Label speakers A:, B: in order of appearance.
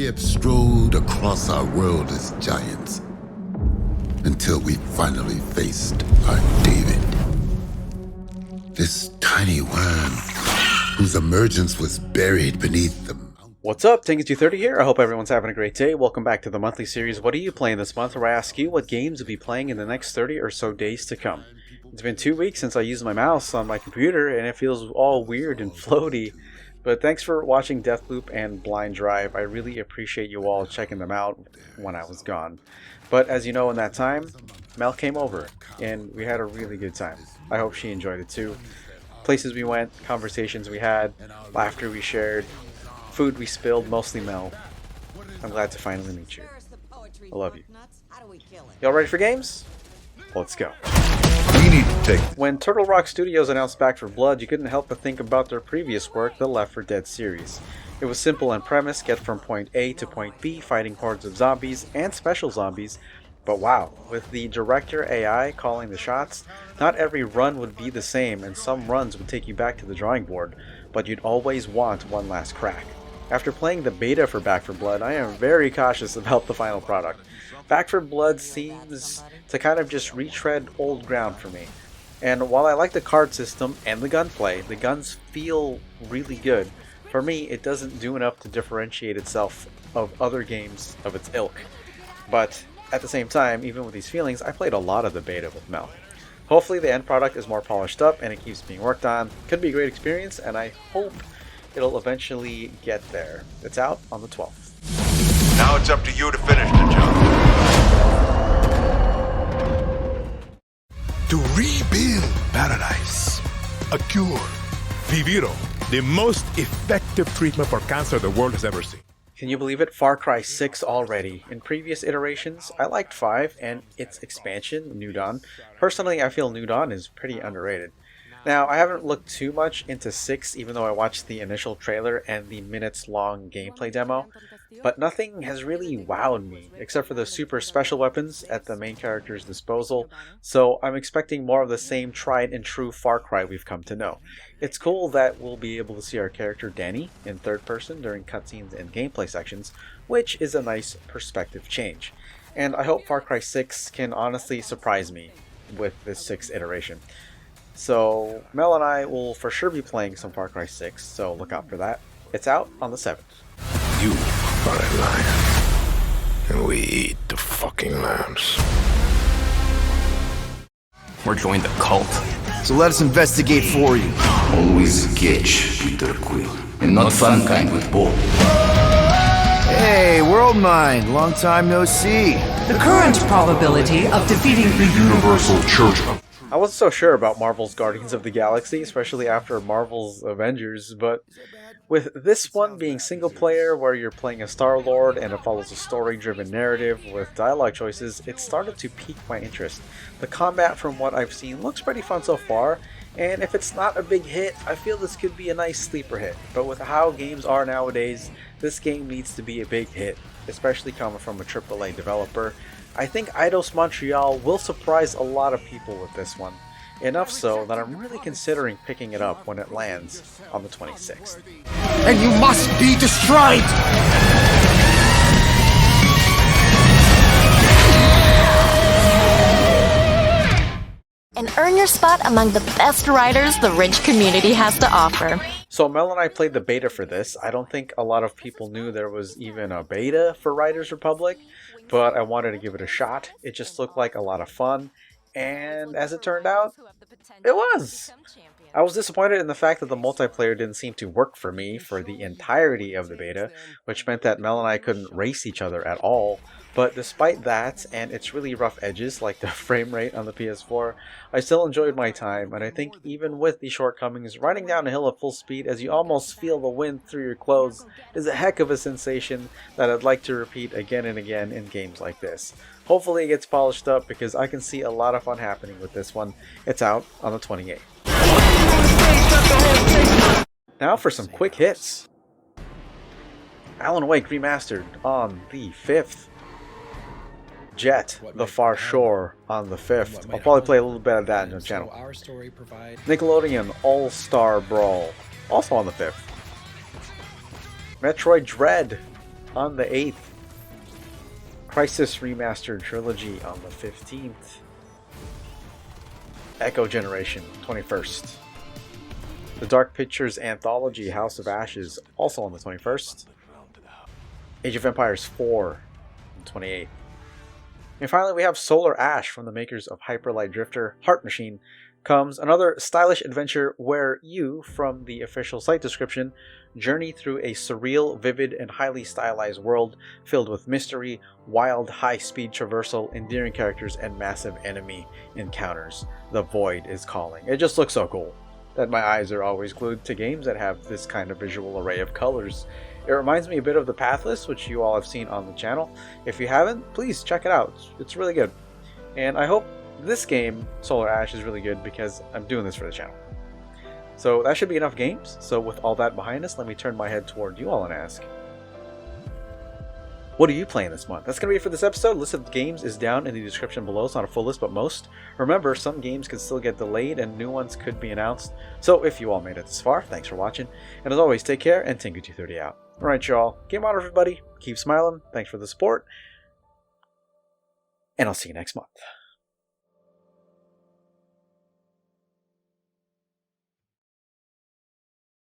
A: We have strolled across our world as giants until we finally faced our David. This tiny worm whose emergence was buried beneath the mountain.
B: What's up, Tinky230 here. I hope everyone's having a great day. Welcome back to the monthly series, What Are You Playing This Month? Where I ask you what games you'll be playing in the next 30 or so days to come. It's been 2 weeks since I used my mouse on my computer, and it feels all weird and floaty. But thanks for watching Deathloop and Blind Drive. I really appreciate you all checking them out when I was gone. But as you know, in that time, Mel came over, and we had a really good time. I hope she enjoyed it too. Places we went, conversations we had, laughter we shared, food we spilled, mostly Mel. I'm glad to finally meet you. I love you. Y'all ready for games? Let's go. When Turtle Rock Studios announced Back 4 Blood, you couldn't help but think about their previous work, the Left 4 Dead series. It was simple in premise, get from point A to point B, fighting hordes of zombies and special zombies. But wow, with the director AI calling the shots, not every run would be the same, and some runs would take you back to the drawing board, but you'd always want one last crack. After playing the beta for Back 4 Blood, I am very cautious about the final product. Back 4 Blood seems to kind of just retread old ground for me. And while I like the card system and the gunplay, the guns feel really good. For me, it doesn't do enough to differentiate itself of other games of its ilk. But at the same time, even with these feelings, I played a lot of the beta with Mel. Hopefully the end product is more polished up and it keeps being worked on. Could be a great experience, and I hope it'll eventually get there. It's out on the 12th.
C: Now it's up to you to finish the job.
D: To rebuild paradise. A cure. Viviro, the most effective treatment for cancer the world has ever seen.
B: Can you believe it? Far Cry 6 already. In previous iterations, I liked 5 and its expansion, New Dawn. Personally, I feel New Dawn is pretty underrated. Now, I haven't looked too much into 6, even though I watched the initial trailer and the minutes-long gameplay demo, but nothing has really wowed me, except for the super special weapons at the main character's disposal, so I'm expecting more of the same tried and true Far Cry we've come to know. It's cool that we'll be able to see our character Danny in third person during cutscenes and gameplay sections, which is a nice perspective change. And I hope Far Cry 6 can honestly surprise me with this 6th iteration. So, Mel and I will for sure be playing some Far Cry 6, so look out for that. It's out on the 7th.
D: You are a lion, and we eat the fucking lambs.
E: Or join the cult.
F: So let us investigate for you.
G: Always sketch, Peter Quill, and not fun kind with Bob.
F: Hey, World Mind, long time no see.
H: The current probability of defeating the
D: Universal Church of...
B: I wasn't so sure about Marvel's Guardians of the Galaxy, especially after Marvel's Avengers, but with this one being single player where you're playing a Star-Lord and it follows a story-driven narrative with dialogue choices, it started to pique my interest. The combat from what I've seen looks pretty fun so far, and if it's not a big hit, I feel this could be a nice sleeper hit. But with how games are nowadays, this game needs to be a big hit, especially coming from a AAA developer. I think Eidos Montreal will surprise a lot of people with this one. Enough so that I'm really considering picking it up when it lands on the 26th.
D: And you must be destroyed!
I: And earn your spot among the best riders the Ridge community has to offer.
B: So Mel and I played the beta for this. I don't think a lot of people knew there was even a beta for Riders Republic, but I wanted to give it a shot. It just looked like a lot of fun, and as it turned out, it was. I was disappointed in the fact that the multiplayer didn't seem to work for me for the entirety of the beta, which meant that Mel and I couldn't race each other at all. But despite that, and its really rough edges like the frame rate on the PS4, I still enjoyed my time, and I think even with the shortcomings, riding down a hill at full speed as you almost feel the wind through your clothes is a heck of a sensation that I'd like to repeat again and again in games like this. Hopefully it gets polished up because I can see a lot of fun happening with this one. It's out on the 28th. Now for some quick hits. Alan Wake Remastered on the 5th. Jet, The Far Shore on the 5th. I'll probably play a little bit of that on the channel. Nickelodeon All-Star Brawl, also on the 5th. Metroid Dread on the 8th. Crisis Remastered Trilogy on the 15th. Echo Generation, 21st. The Dark Pictures Anthology House of Ashes, also on the 21st. Age of Empires 4 on the 28th. And finally, we have Solar Ash from the makers of Hyper Light Drifter Heart Machine. Comes another stylish adventure where you, from the official site description, journey through a surreal, vivid, and highly stylized world filled with mystery, wild, high-speed traversal, endearing characters, and massive enemy encounters. The Void is calling. It just looks so cool that my eyes are always glued to games that have this kind of visual array of colors. It reminds me a bit of the Pathless, which you all have seen on the channel. If you haven't, please check it out. It's really good. And I hope this game, Solar Ash, is really good because I'm doing this for the channel. So that should be enough games. So with all that behind us, let me turn my head toward you all and ask, what are you playing this month? That's going to be it for this episode. List of games is down in the description below. It's not a full list, but most. Remember, some games can still get delayed and new ones could be announced. So if you all made it this far, thanks for watching. And as always, take care and Tingu230 out. Alright y'all, game on everybody. Keep smiling. Thanks for the support. And I'll see you next month.